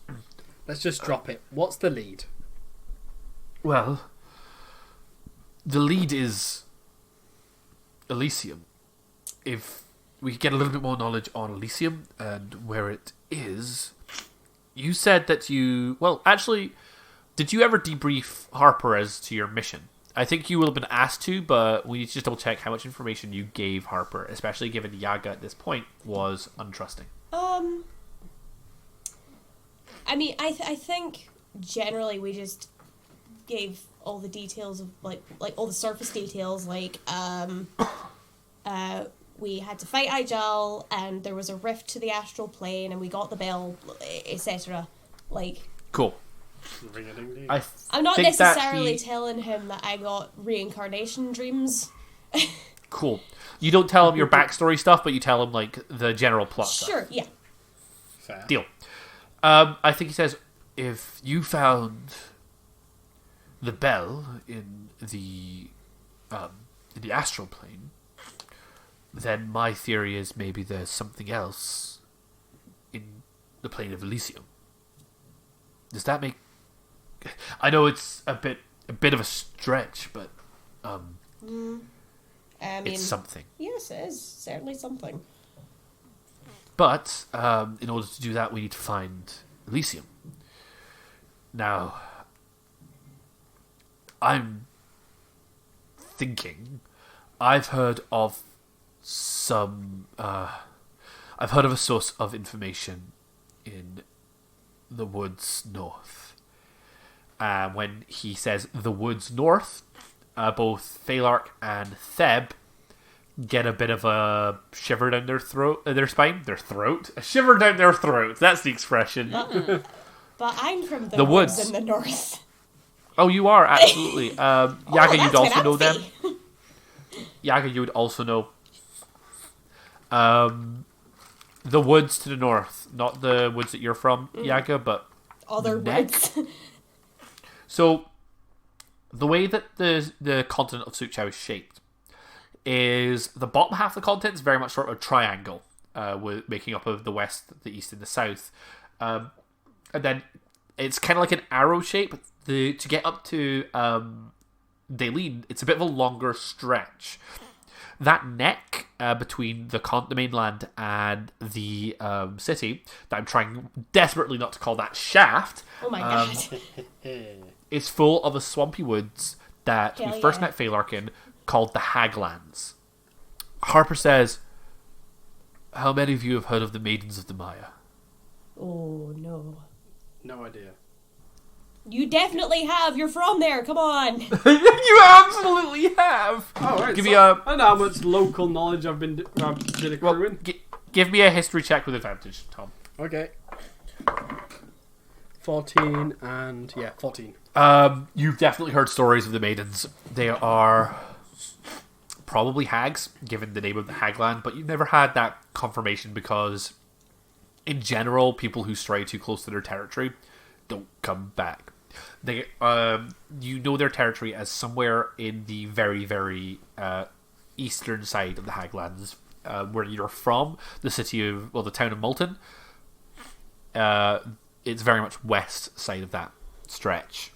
B: Let's just drop it. What's the lead?
A: "Well, the lead is Elysium. If we could get a little bit more knowledge on Elysium and where it is." You said that you... Well, actually, did you ever debrief Harper as to your mission? I think you will have been asked to, but we need to just double check how much information you gave Harper, especially given Yaga at this point was untrusting.
D: I mean, I think generally we just gave all the details of like all the surface details, like we had to fight Ijal, and there was a rift to the astral plane, and we got the bell, etc. Like,
A: Cool.
B: Ring-a-ding-ding.
D: I'm not
A: think that
D: necessarily telling him that I got reincarnation dreams.
A: Cool. You don't tell him your backstory stuff, but you tell him, like, the general plot stuff.
D: Sure, yeah.
B: Fair.
A: Deal. I think he says, if you found the bell in the astral plane, then my theory is maybe there's something else in the plane of Elysium. Does that make... I know it's a bit of a stretch, but
D: I mean,
A: it's something.
D: yes, it is certainly something.
A: But in order to do that, we need to find Elysium. Now, I'm thinking, I've heard of a source of information in the woods north. When he says the woods north, both Faelark and Theb get a bit of a shiver down their a shiver down their throat. That's the expression.
D: But I'm from the,
A: The
D: woods
A: woods.
D: in the north.
A: Oh, you are, absolutely. Yaga,
D: that's
A: you'd also know them.
D: fancy.
A: Yaga, you would also know. The woods to the north, not the woods that you're from, Yaga, but
D: Other
A: next.
D: woods.
A: So, the way that the continent of Suchau is shaped is the bottom half of the continent is very much sort of a triangle, with making up of the west, the east, and the south. And then it's kind of like an arrow shape. To get up to Daleen, it's a bit of a longer stretch. That neck between the mainland and the city, that I'm trying desperately not to call that shaft,
D: Oh my god.
A: is full of a swampy woods that
D: Hell
A: we first
D: yeah.
A: met Faelark in, called the Haglands. Harper says, how many of you have heard of the Maidens of the Maya?
D: Oh no.
B: No idea.
D: You definitely have. You're from there. Come on.
A: You absolutely have!
B: Oh, right.
A: Give me a...
B: I know how much local knowledge I've been accruing.
A: Give me a history check with advantage, Tom.
B: Okay. 14 and... Yeah, 14.
A: You've definitely heard stories of the maidens. They are probably hags, given the name of the Hagland, but you've never had that confirmation because, in general, people who stray too close to their territory don't come back. They, you know their territory as somewhere in the very, very eastern side of the Haglands, where you're from, the town of Moulton. It's very much west side of that stretch.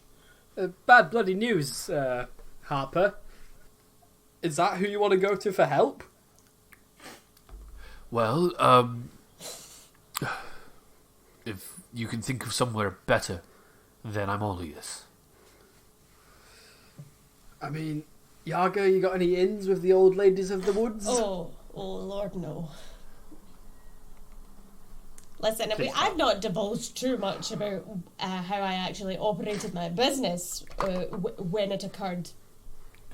B: Bad bloody news, Harper. Is that who you want to go to for help?
A: Well, if you can think of somewhere better, then I'm all ears.
B: I mean, Yaga, you got any ins with the old ladies of the woods?
D: Oh Lord, no. Listen, I've not divulged too much about how I actually operated my business when it occurred.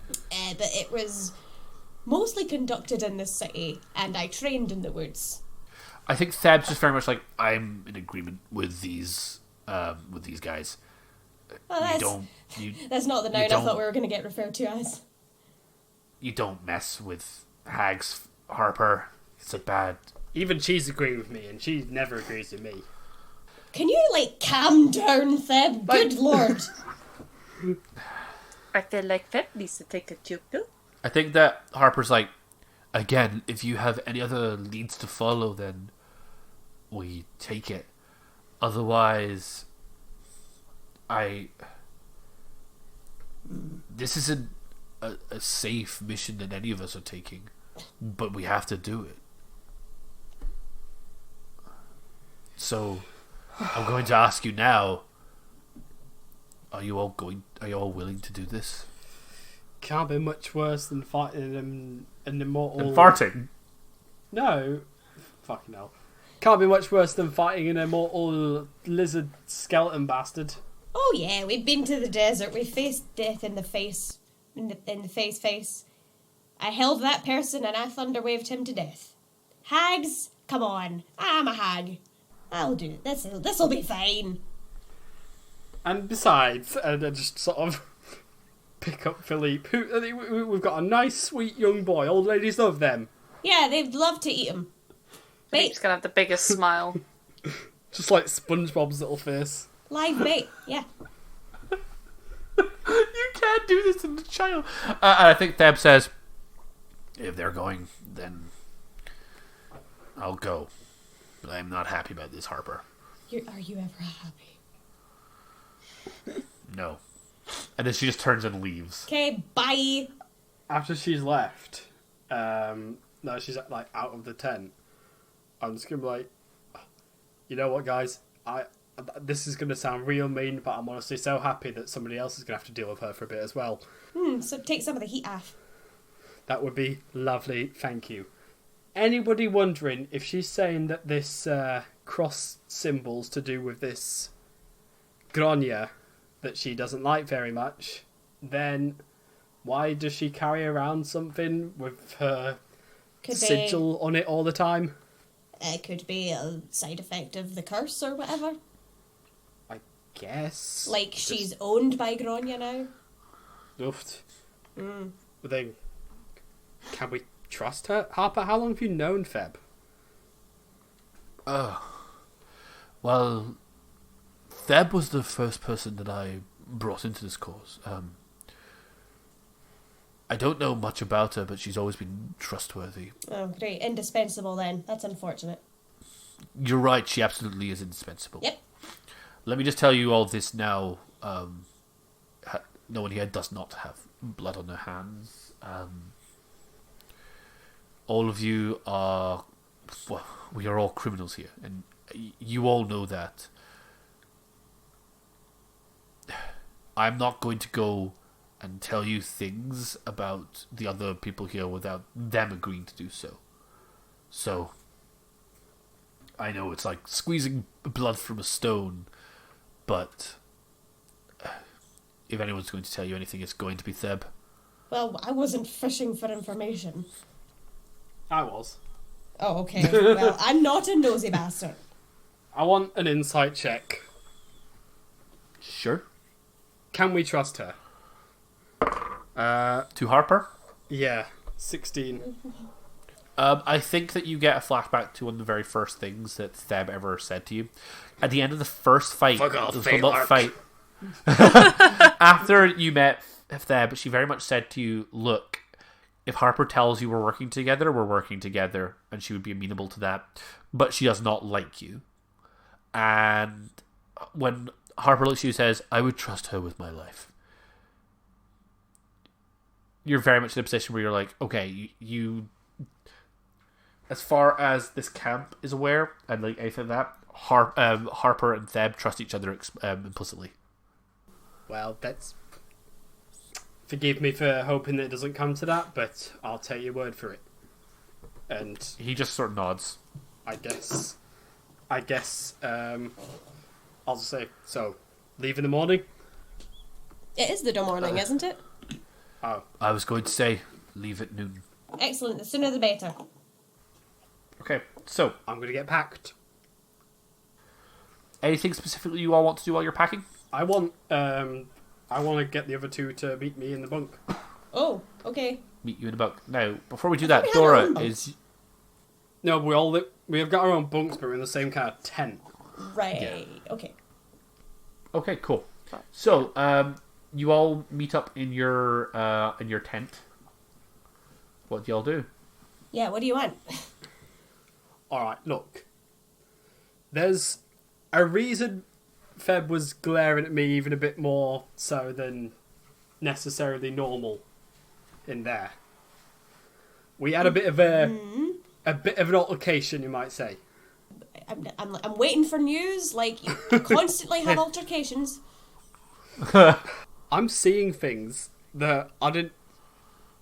D: But it was mostly conducted in this city, and I trained in the woods.
A: I think Theb's just very much like, I'm in agreement with these guys.
D: Well, that's not the noun I thought we were going to get referred to as.
A: You don't mess with hags, Harper. It's a bad
B: Even she's agreeing with me, and she never agrees with me.
D: Can you, calm down, Theb? Good lord.
C: I feel like Philip needs to take a joke too.
A: I think that Harper's like, again, if you have any other leads to follow, then we take it. Otherwise, this isn't a safe mission that any of us are taking, but we have to do it. So, I'm going to ask you now, are you all willing to do this?
B: Can't be much worse than fighting an immortal...
A: And farting?
B: No. Fucking hell. Can't be much worse than fighting an immortal lizard skeleton bastard.
D: Oh yeah, we've been to the desert. We faced death in the face. In the face. I held that person and I thunderwaved him to death. Hags? Come on. I'm a hag. I'll do it. This'll be fine.
B: And besides, and I just sort of pick up Phillipe. We've got a nice, sweet young boy. Old ladies love them.
D: Yeah, they'd love to eat him.
C: Philippe's gonna have the biggest smile.
B: Just like SpongeBob's little face.
D: Live bait, yeah.
A: You can't do this to the child. And I think Theb says, if they're going, then I'll go. But I'm not happy about this, Harper.
D: Are you ever happy?
A: No. And then she just turns and leaves.
D: Okay, bye.
B: After she's left, no, she's out of the tent. I'm just gonna be like, you know what, guys? This is gonna sound real mean, but I'm honestly so happy that somebody else is gonna have to deal with her for a bit as well.
D: So take some of the heat off.
B: That would be lovely. Thank you. Anybody wondering if she's saying that this cross symbol's to do with this Gronya that she doesn't like very much, then why does she carry around something with her sigil on it all the time?
D: It could be a side effect of the curse or whatever.
B: I guess.
D: She's owned by Gronya now.
B: Oofed. But then, can we trust her? Harper, how long have you known Feb?
A: Well, Theb was the first person that I brought into this cause. I don't know much about her, but she's always been trustworthy.
D: Oh, great. Indispensable then. That's unfortunate.
A: You're right, she absolutely is indispensable.
D: Yep.
A: Let me just tell you all this now. No one here does not have blood on their hands. All of you are... Well, we are all criminals here, and you all know that. I'm not going to go and tell you things about the other people here without them agreeing to do so. So, I know it's like squeezing blood from a stone, but if anyone's going to tell you anything, it's going to be Theb.
D: Well, I wasn't fishing for information.
B: I was.
D: Oh, okay. Well, I'm not a nosy bastard.
B: I want an insight check.
A: Sure.
B: Can we trust her?
A: To Harper?
B: Yeah, 16.
A: I think that you get a flashback to one of the very first things that Theb ever said to you. At the end of the first fight,
B: Fuck off,
A: well, not
B: Faelark.
A: fight. After you met Theb, she very much said to you, look, if Harper tells you we're working together, we're working together, and she would be amenable to that. But she does not like you. And when Harper looks at you and says, I would trust her with my life. You're very much in a position where you're like, okay, you as far as this camp is aware, and like anything like that, Harper and Theb trust each other implicitly.
B: Well, that's... Forgive me for hoping that it doesn't come to that, but I'll take your word for it. And
A: He just sort of nods.
B: I guess, I'll just say, so, leave in the morning?
D: It is the morning, isn't it?
B: Oh.
A: I was going to say, leave at noon.
D: Excellent. The sooner the better.
A: Okay, so,
B: I'm going to get packed.
A: anything specifically you all want to do while you're packing?
B: I want to get the other two to meet me in the bunk.
D: Oh, okay.
A: Meet you in the bunk. Now, before we do
D: thought
A: that,
D: we had our
A: Dora
D: own bunks.
A: is...
B: No, we have got our own bunks, but we're in the same kind of tent.
D: Right. Okay.
A: Okay, cool. So, you all meet up in your tent. What do y'all do?
D: Yeah, what do you want?
B: Alright, look. There's a reason Feb was glaring at me even a bit more so than necessarily normal in there. We had a bit of an altercation, you might say.
D: I'm waiting for news. Like, I constantly have altercations.
B: I'm seeing things that I didn't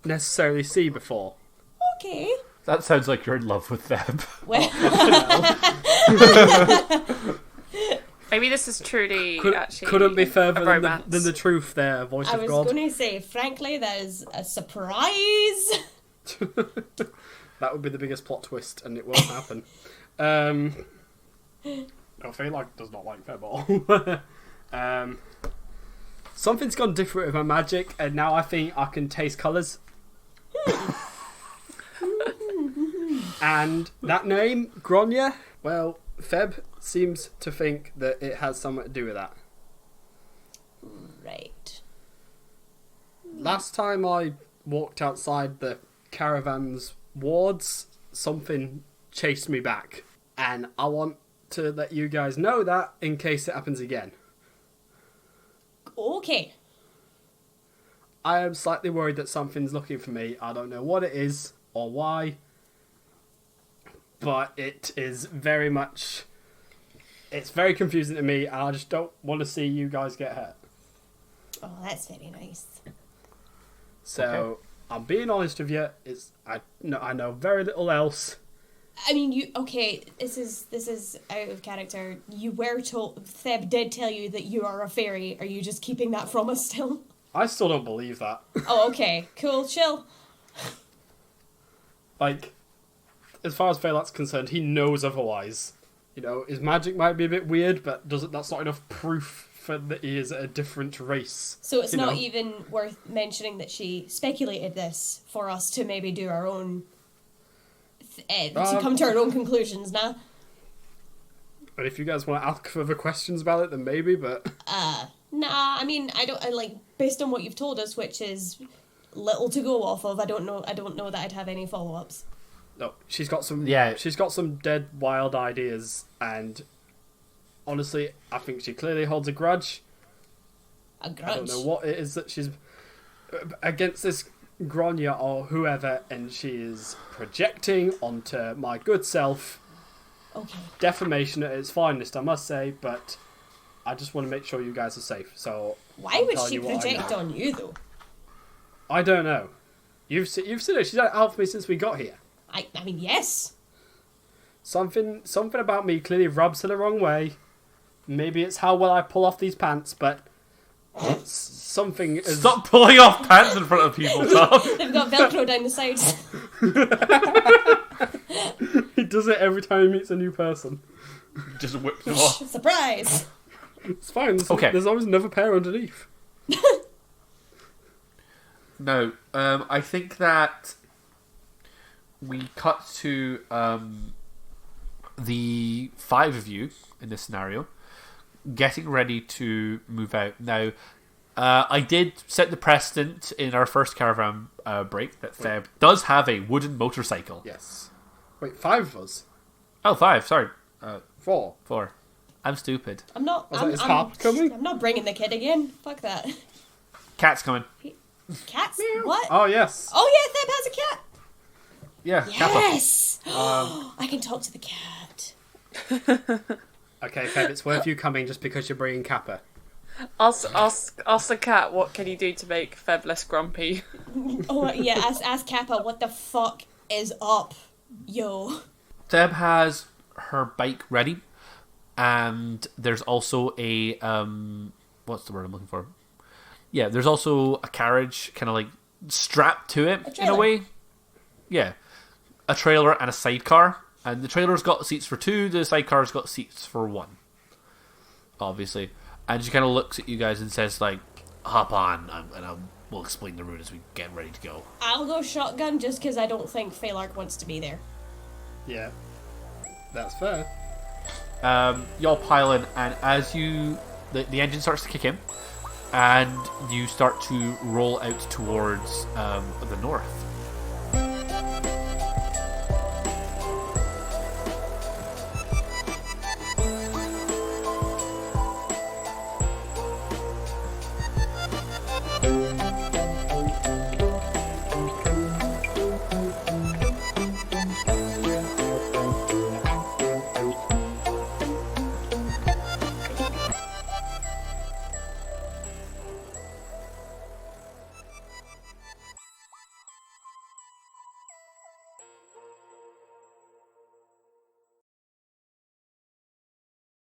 B: necessarily see before.
D: Okay.
A: That sounds like you're in love with them.
D: Well,
C: Maybe this is truly actually
B: Couldn't be further
C: a
B: than
C: romance.
B: the truth there, voice
D: I
B: of
D: was
B: God.
D: going to say, frankly, that is a surprise.
B: That would be the biggest plot twist, and it won't happen. I Faelark does not like Feb at all. Something's gone different with my magic, and now I think I can taste colours. And that name, Gronya, well, Feb seems to think that it has something to do with that.
D: Right.
B: Last time I walked outside the caravan's wards, something chased me back. And I want to let you guys know that in case it happens again.
D: Okay.
B: I am slightly worried that something's looking for me. I don't know what it is or why. But it is very much... It's very confusing to me, and I just don't want to see you guys get hurt.
D: Oh, that's very nice.
B: So,
A: Okay.
B: I'm being honest with you. I know very little else.
D: I mean, this is out of character. You were told, Theb did tell you that you are a fairy. Are you just keeping that from us still?
B: I still don't believe that.
D: Oh, okay. Cool, chill.
B: Like, as far as Faelark's concerned, he knows otherwise. You know, his magic might be a bit weird, but that's not enough proof for that he is a different race.
D: So it's not
B: know?
D: even worth mentioning that she speculated this for us to maybe do our own... to come to our own conclusions, nah?
B: But if you guys want to ask further questions about it, then maybe, but...
D: Nah, I mean, based on what you've told us, which is little to go off of, I don't know that I'd have any follow-ups.
B: No, she's got some dead wild ideas, and honestly, I think she clearly holds a grudge.
D: A grudge?
B: I don't know what it is that she's against this Gronya or whoever, and she is projecting onto my good self.
D: Okay.
B: Defamation at its finest, I must say, but I just want to make sure you guys are safe. So
D: Why
B: I'm
D: would
B: telling
D: she
B: you what I
D: project
B: know.
D: on you, though?
B: I don't know. You've seen her. She's out for me since we got here.
D: I mean, yes.
B: Something about me clearly rubs her the wrong way. Maybe it's how well I pull off these pants, but something is...
A: Stop pulling off pants in front of people, Tom.
D: They've got Velcro down the sides.
B: He does it every time he meets a new person.
A: Just whips them off.
D: Surprise!
B: It's fine.
A: Okay.
B: There's always another pair underneath.
A: No, I think that we cut to the five of you in this scenario getting ready to move out. Now, I did set the precedent in our first caravan break that Feb does have a wooden motorcycle.
B: Yes. Wait, 5 of us?
A: Oh, 5, sorry.
B: 4.
A: 4. I'm stupid.
D: I'm not...
B: Is Harper coming?
D: I'm not bringing the kid again. Fuck that.
A: Cat's coming.
D: Cats? What?
B: Oh, yes.
D: Oh, yeah, Theb has a cat.
A: Yeah, Kappa.
D: Yes! I can talk to the cat.
B: Okay, Feb, it's worth you coming just because you're bringing Kappa.
C: Ask the cat what can you do to make Feb less grumpy.
D: Oh, yeah, ask Kappa what the fuck is up, yo.
A: Deb has her bike ready, and there's also a what's the word I'm looking for? Yeah, there's also a carriage kind of like strapped to it in a way. Yeah, a trailer and a sidecar, and the trailer's got seats for 2, the sidecar's got seats for 1. Obviously, and she kind of looks at you guys and says like, "Hop on, and we'll explain the route as we get ready to go."
D: I'll go shotgun just because I don't think Faelark wants to be there.
B: Yeah. That's fair.
A: Y'all pile in, and as you... The engine starts to kick in, and you start to roll out towards the north.